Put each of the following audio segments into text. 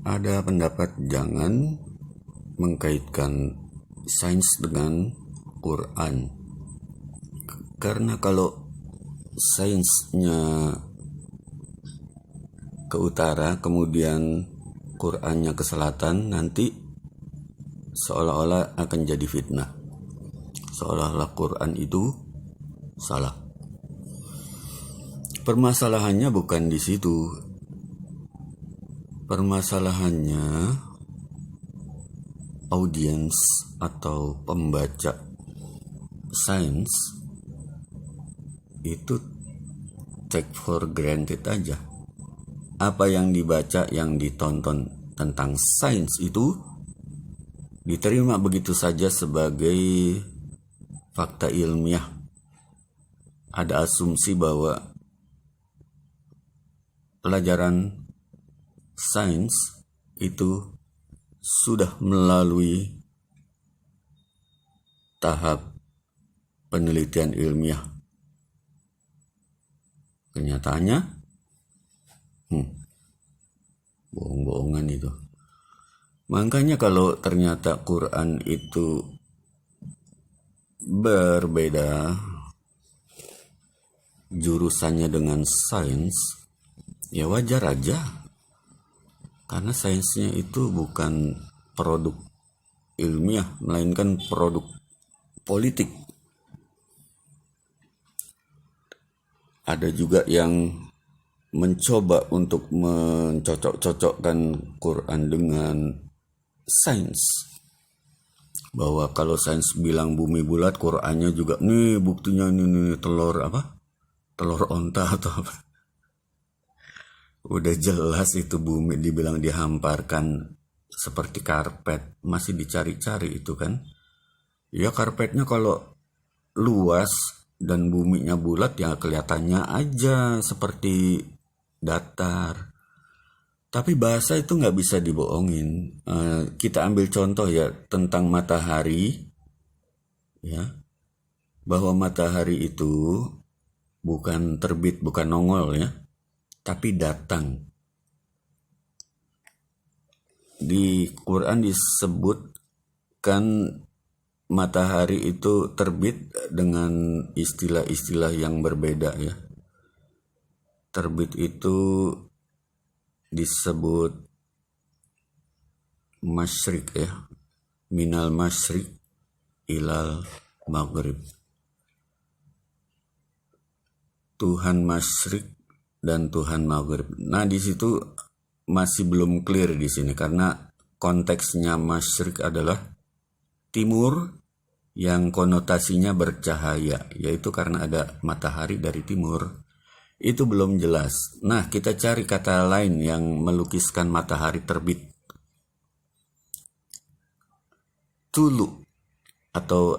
Ada pendapat jangan mengkaitkan sains dengan Quran. Karena kalau sainsnya ke utara, kemudian Qurannya ke selatan, nanti seolah-olah akan jadi fitnah. Seolah-olah Quran itu salah. Permasalahannya bukan di situ. Permasalahannya audiens atau pembaca sains itu take for granted aja. Apa yang dibaca, yang ditonton tentang sains itu diterima begitu saja sebagai fakta ilmiah. Ada asumsi bahwa pelajaran sains itu sudah melalui tahap penelitian ilmiah. Kenyataannya, bohong-bohongan itu. Makanya kalau ternyata Quran itu berbeda jurusannya dengan sains, ya wajar aja. Karena sainsnya itu bukan produk ilmiah, melainkan produk politik. Ada juga yang mencoba untuk mencocok-cocokkan Quran dengan sains. Bahwa kalau sains bilang bumi bulat, Qurannya juga nih buktinya ini telur apa? Telur onta atau apa? Udah jelas itu bumi dibilang dihamparkan seperti karpet, masih dicari-cari itu kan. Ya karpetnya kalau luas dan buminya bulat ya kelihatannya aja seperti datar. Tapi bahasa itu nggak bisa dibohongin. Kita ambil contoh ya tentang matahari, ya, bahwa matahari itu bukan terbit, bukan nongol ya, tapi datang. Di Quran disebutkan matahari itu terbit dengan istilah-istilah yang berbeda ya. Terbit itu disebut masyrik ya, minal masyrik ilal maghrib. Tuhan masyrik dan Tuhan maghrib. Nah di situ masih belum clear di sini karena konteksnya masyrik adalah timur yang konotasinya bercahaya, yaitu karena ada matahari dari timur. Itu belum jelas. Nah kita cari kata lain yang melukiskan matahari terbit. Tulu atau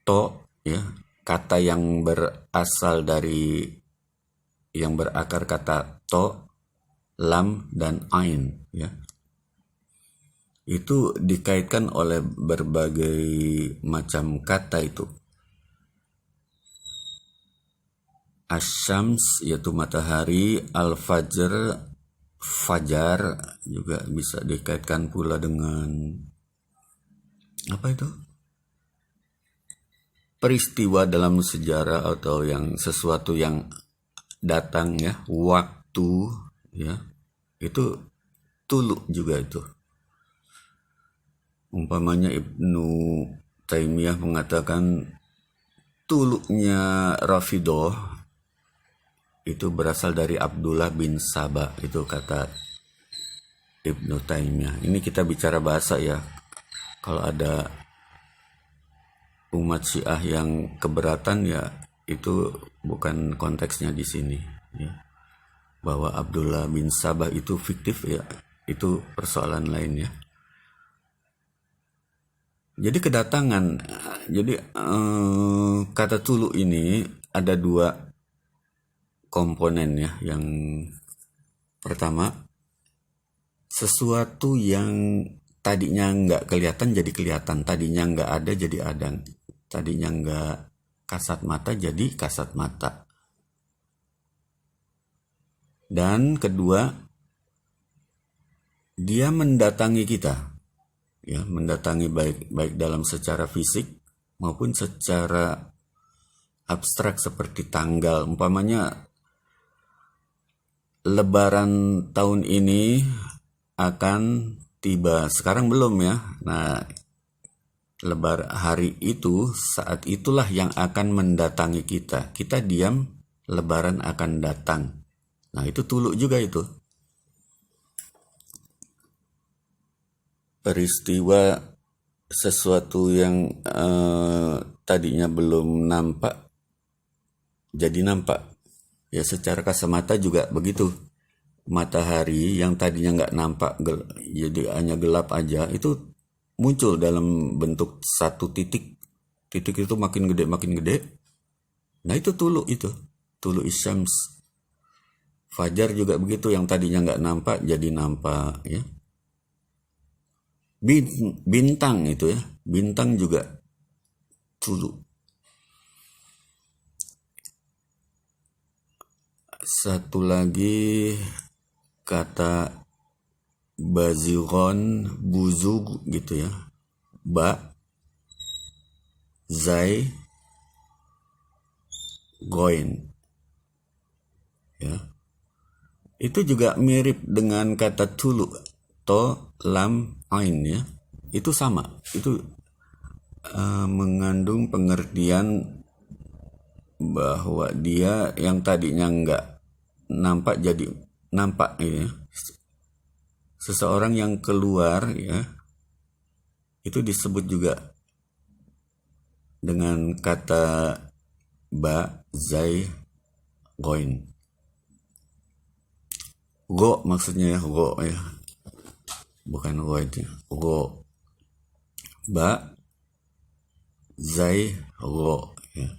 to ya, kata yang berasal dari yang berakar kata to, lam dan ain ya. Itu dikaitkan oleh berbagai macam kata itu. Asyams yaitu matahari, al-fajr fajar juga bisa dikaitkan pula dengan apa itu? Peristiwa dalam sejarah atau yang sesuatu yang datang ya, waktu ya. Itu tulu juga itu. Umpamanya Ibnu Taimiyah mengatakan tuluknya Rafidah itu berasal dari Abdullah bin Saba, itu kata Ibnu Taimiyah. Ini kita bicara bahasa ya. Kalau ada umat Syiah yang keberatan ya itu bukan konteksnya di sini ya. Bahwa Abdullah bin Sabah itu fiktif ya, itu persoalan lain ya. Jadi kedatangan, jadi kata tulu ini ada dua komponen ya. Yang pertama, sesuatu yang tadinya nggak kelihatan jadi kelihatan, tadinya nggak ada jadi ada, tadinya nggak kasat mata jadi kasat mata. Dan kedua, dia mendatangi kita, ya, mendatangi baik dalam secara fisik maupun secara abstrak seperti tanggal. Umpamanya Lebaran tahun ini akan tiba, sekarang belum ya. Nah, hari itu, saat itulah yang akan mendatangi kita. Kita diam, Lebaran akan datang. Nah, itu tuluk juga itu. Peristiwa sesuatu yang tadinya belum nampak jadi nampak. Ya, secara kasat juga begitu. Matahari yang tadinya nggak nampak, jadi hanya gelap aja, itu muncul dalam bentuk satu titik. Titik itu makin gede. Nah, itu tuluk isyams. Fajar juga begitu, yang tadinya nggak nampak jadi nampak, ya. Bintang itu ya, bintang juga tuluk. Satu lagi kata baziron, buzug gitu ya. Ba, zai, goin. Ya. Itu juga mirip dengan kata tuluk, to, lam, ain ya. Itu sama. Itu mengandung pengertian bahwa dia yang tadinya nggak nampak jadi nampak ya. Seseorang yang keluar ya, itu disebut juga dengan kata ba, zai, goin. Go maksudnya ya, go ya, bukan goin ya. Go, ba, zai, go ya.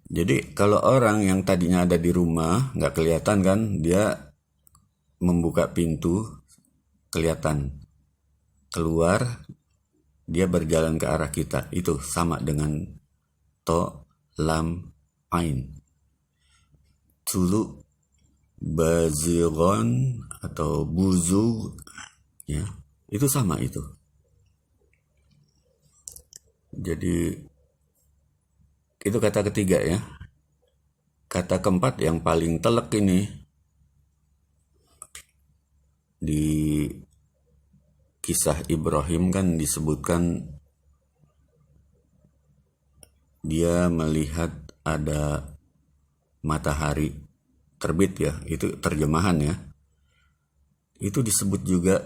Jadi kalau orang yang tadinya ada di rumah nggak kelihatan kan, dia membuka pintu kelihatan, keluar dia berjalan ke arah kita, itu sama dengan to, lam, ain. Tulu, baziron atau buzu ya, itu sama itu. Jadi itu kata ketiga ya. Kata keempat yang paling telek ini di kisah Ibrahim kan disebutkan dia melihat ada matahari terbit ya, itu terjemahan ya. Itu disebut juga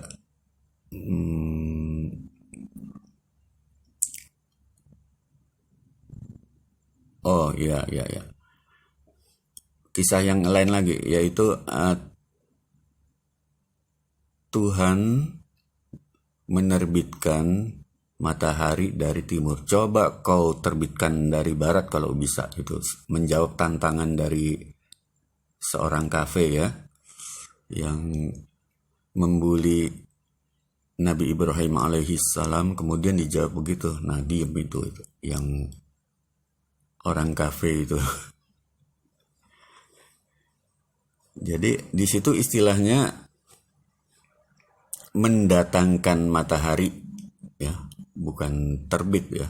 oh iya. Kisah yang lain lagi yaitu Tuhan menerbitkan matahari dari timur. Coba kau terbitkan dari barat kalau bisa. Itu menjawab tantangan dari seorang kafe ya, yang membuli Nabi Ibrahim alaihissalam, kemudian dijawab begitu. Nah, diem itu yang orang kafe itu. Jadi di situ istilahnya mendatangkan matahari ya, bukan terbit ya.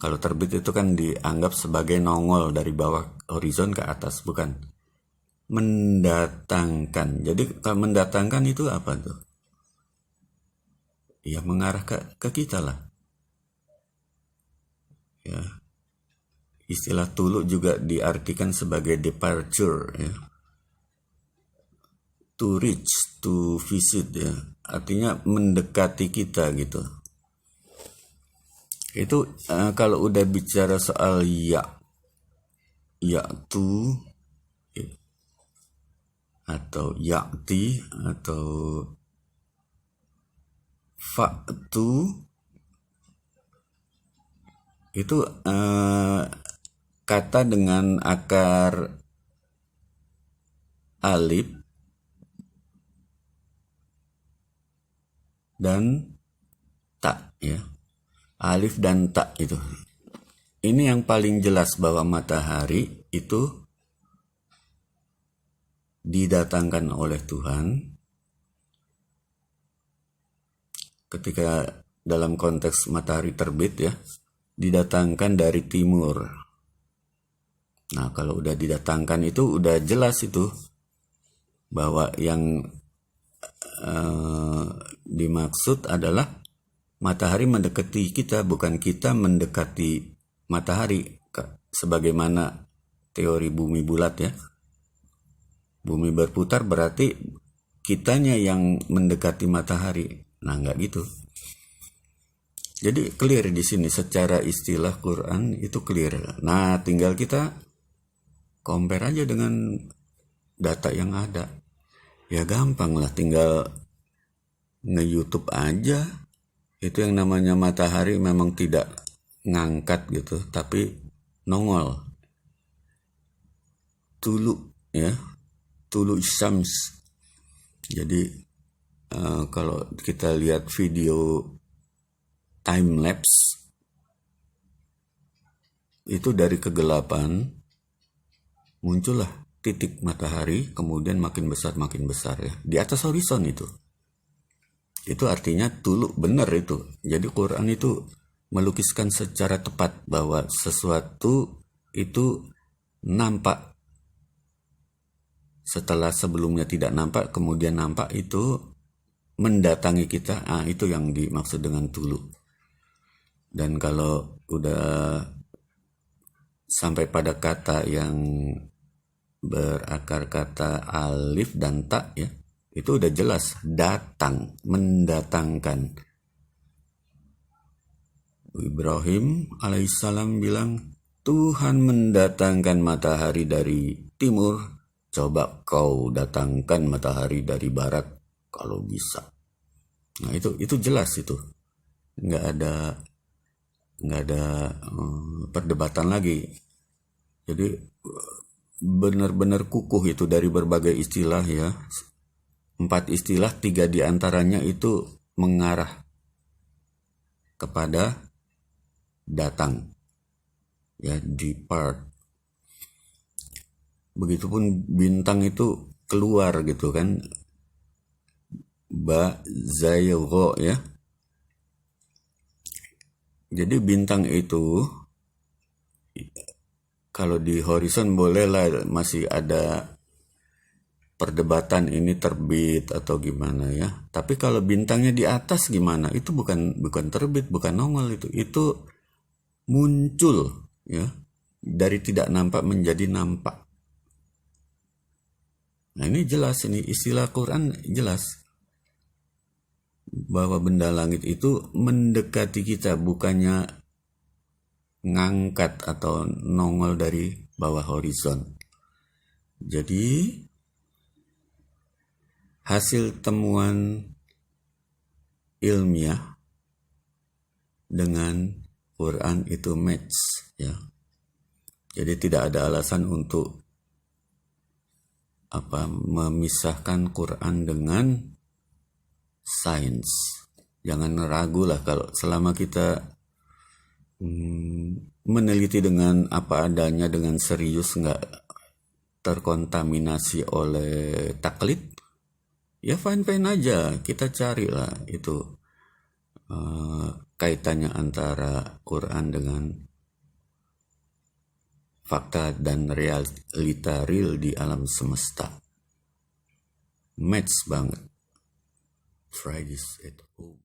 Kalau terbit itu kan dianggap sebagai nongol dari bawah horizon ke atas, bukan. Mendatangkan. Jadi kalau mendatangkan itu apa tuh? Ya, mengarah ke kita lah. Ya. Istilah tuluk juga diartikan sebagai departure ya. To reach, to visit ya. Artinya mendekati kita gitu. Itu kalau udah bicara soal ya tu atau yakti atau fa'tu, itu kata dengan akar alif dan tak ya. Alif dan tak itu. Ini yang paling jelas bahwa matahari itu didatangkan oleh Tuhan ketika dalam konteks matahari terbit ya, didatangkan dari timur. Nah, kalau udah didatangkan itu udah jelas itu bahwa yang dimaksud adalah matahari mendekati kita, bukan kita mendekati matahari, sebagaimana teori bumi bulat ya. Bumi berputar berarti kitanya yang mendekati matahari. Nah, enggak gitu. Jadi clear di sini secara istilah Quran itu clear. Nah, tinggal kita compare aja dengan data yang ada. Ya gampang lah, tinggal nge-YouTube aja. Itu yang namanya matahari memang tidak ngangkat gitu, tapi nongol. Tulu ya, tulu syams. Jadi kalau kita lihat video time lapse itu dari kegelapan muncullah titik matahari, kemudian makin besar ya di atas horizon itu artinya tulu, benar itu. Jadi Quran itu melukiskan secara tepat bahwa sesuatu itu nampak setelah sebelumnya tidak nampak, kemudian nampak, itu mendatangi kita. Itu yang dimaksud dengan tulu. Dan kalau udah sampai pada kata yang berakar kata alif dan ta ya, itu udah jelas datang, mendatangkan. Ibrahim alaihissalam bilang, Tuhan mendatangkan matahari dari timur, coba kau datangkan matahari dari barat kalau bisa. Nah itu jelas itu, nggak ada perdebatan lagi. Jadi benar-benar kukuh itu dari berbagai istilah ya. 4 istilah, 3 diantaranya itu mengarah kepada datang ya, depart. Begitupun bintang itu keluar gitu kan, ba zayro ya. Jadi bintang itu kalau di horizon bolehlah masih ada perdebatan ini terbit atau gimana ya. Tapi kalau bintangnya di atas gimana? Itu bukan terbit, bukan nongol itu muncul ya, dari tidak nampak menjadi nampak. Nah, ini jelas, ini istilah Quran jelas bahwa benda langit itu mendekati kita, bukannya ngangkat atau nongol dari bawah horizon. Jadi hasil temuan ilmiah dengan Quran itu match ya. Jadi tidak ada alasan untuk memisahkan Quran dengan sains. Jangan ragu lah kalau selama kita meneliti dengan apa adanya, dengan serius, nggak terkontaminasi oleh taklid, ya fine aja. Kita carilah itu kaitannya antara Quran dengan fakta dan realita real di alam semesta. Match banget. Try this at home.